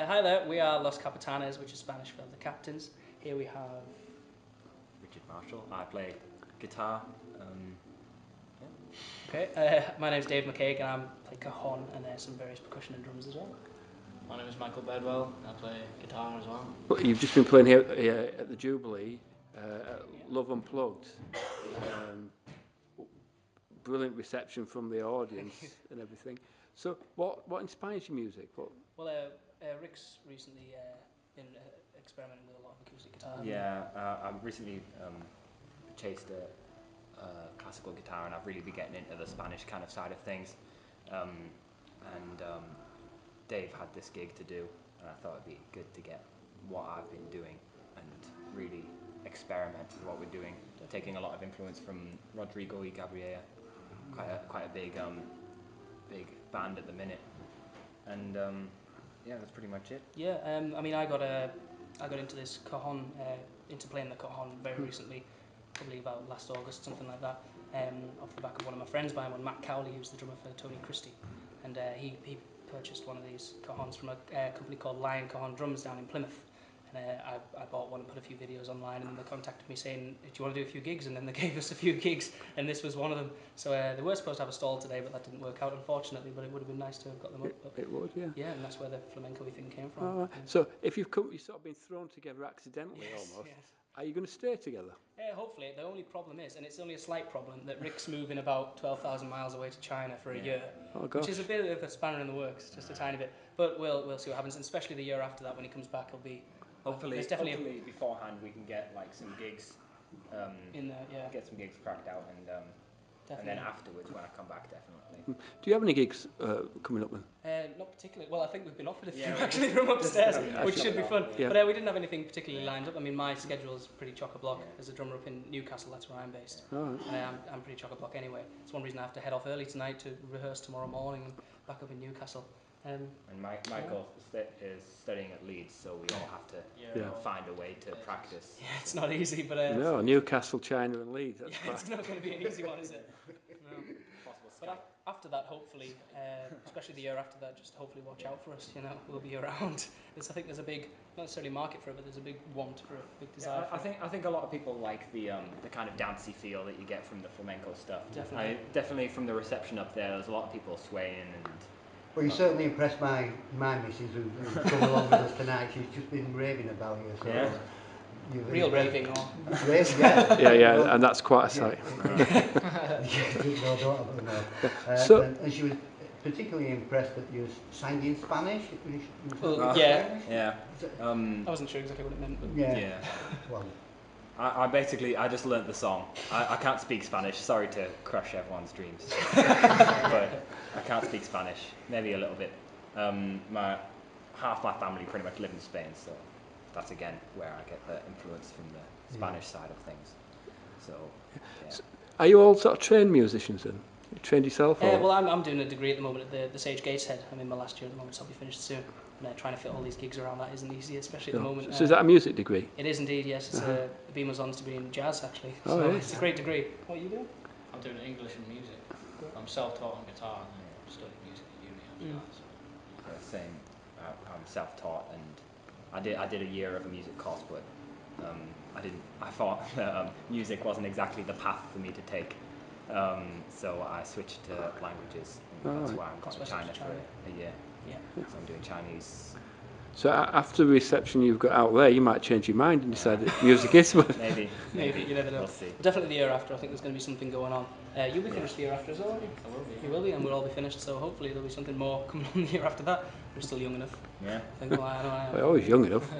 Hi there, we are Los Capitanes, which is Spanish for the captains. Here we have Richard Marshall. I play guitar. Okay, my name's Dave McCaig and I play cajon and some various percussion and drums as well. My name is Michael Bedwell and I play guitar as well. But you've just been playing here at the Jubilee, at Love Unplugged. Brilliant reception from the audience and everything. So what inspires your music? Well, Rick's recently been experimenting with a lot of acoustic guitar. Yeah, I've recently chased a classical guitar and I've really been getting into the Spanish kind of side of things. Dave had this gig to do and I thought it'd be good to get what I've been doing and really experiment with what we're doing. Taking a lot of influence from Rodrigo y Gabriela, quite a big band at the minute, and yeah, that's pretty much it. Yeah, I mean, I got into this cajon, into playing the cajon very recently, probably about last August, something like that, off the back of one of my friends buying one, Matt Cowley, who's the drummer for Tony Christie, and he purchased one of these cajons from a company called Lion Cajon Drums down in Plymouth. And I bought one and put a few videos online, and then they contacted me saying, do you want to do a few gigs? And then they gave us a few gigs, and this was one of them. So they were supposed to have a stall today, but that didn't work out, unfortunately, but it would have been nice to have got them up. It would, yeah. Yeah, and that's where the Flamenco V thing came from. Oh, right. Yeah. So if you've sort of been thrown together accidentally, Yes, almost, yes. Are you going to stay together? Hopefully. The only problem is, and it's only a slight problem, that Rick's moving about 12,000 miles away to China for a year, which is a bit of a spanner in the works, just a tiny bit. But we'll see what happens, and especially the year after that, when he comes back, he'll be... Hopefully beforehand we can get like some gigs, in there, yeah. get some gigs cracked out, and then afterwards when I come back, definitely. Do you have any gigs coming up then? Not particularly. Well, I think we've been offered a few actually from upstairs, which should be fun. Yeah. But we didn't have anything particularly lined up. I mean, my schedule is pretty chock-a-block. As a drummer up in Newcastle, that's where I'm based. Right. I'm pretty chock-a-block anyway. It's one reason I have to head off early tonight to rehearse tomorrow morning and back up in Newcastle. And Michael is studying at Leeds, so we all have to find a way to practice. Yeah, it's not easy, but... No, Newcastle, China and Leeds. That's it's not going to be an easy one, is it? No. But after that, hopefully, especially the year after that, just hopefully watch out for us, we'll be around. I think there's a big, not necessarily market for it, but there's a big want for it, big desire for it. I think a lot of people like the kind of dancey feel that you get from the flamenco stuff. Definitely. Definitely from the reception up there's a lot of people swaying and... Well, you certainly impressed my missus who's come along with us tonight. She's just been raving about you. So yeah. Real raving, or? Raving, yeah. Yeah, and that's quite a sight. And she was particularly impressed that you sang in Spanish. Yeah. I wasn't sure exactly what it meant, but... Yeah. Well, I just learnt the song. I can't speak Spanish, sorry to crush everyone's dreams. But I can't speak Spanish, maybe a little bit. Half my family pretty much live in Spain, so that's again where I get the influence from the Spanish side of things. So, yeah. Are you all sort of trained musicians then? You trained yourself? Well, I'm doing a degree at the moment at the Sage Gateshead. I'm in my last year at the moment, so I'll be finished soon. And trying to fit all these gigs around that isn't easy, especially at the moment. So is that a music degree? It is indeed, yes. It's a BMA's Honours degree in jazz, actually. Oh, so yeah. it's a great degree. What are you doing? I'm doing English and music. I'm self-taught on guitar and I'm studying music at uni after that. So. Same. I'm self-taught and I did a year of a music course, but I thought music wasn't exactly the path for me to take. So I switched to languages. And that's why I'm going to China for a year. Yeah. So I'm doing Chinese. So after the reception you've got out there, you might change your mind and decide that music is... Maybe. You never know. We'll see. Definitely the year after, I think there's going to be something going on. You'll be finished the year after as well, won't you? I will be. You will be, and we'll all be finished, so hopefully there'll be something more coming on the year after that. We're still young enough. Yeah. I think, We're always young enough.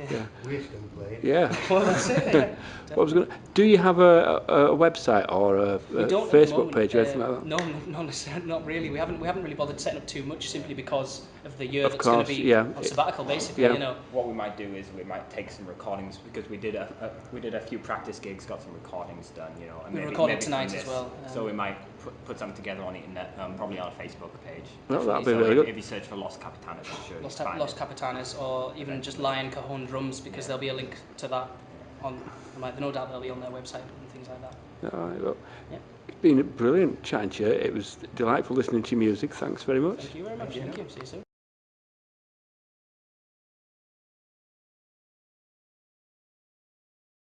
yeah. We're still playing. Yeah. Well, that's it. Yeah. Do you have a website or a Facebook page or anything like that? No, not necessarily, not really. We haven't really bothered setting up too much, simply because of the year Of that's course, going to be on sabbatical, basically. Yeah. What we might do is we might take some recordings because we did a few practice gigs, got some recordings done, and we maybe recorded tonight as well. So we might put something together on the internet, probably on a Facebook page. No, that'd be So really good. If you search for Los Capitanes, I'm sure you'll find Los it. Capitanes, or even just Lion Cajon Drums, because there'll be a link to that on. No doubt they'll be on their website and things like that. All right, well, Yeah. it's been a brilliant chatting to you. It was delightful listening to your music. Thanks very much. Thank you very much. Thank you. See you soon.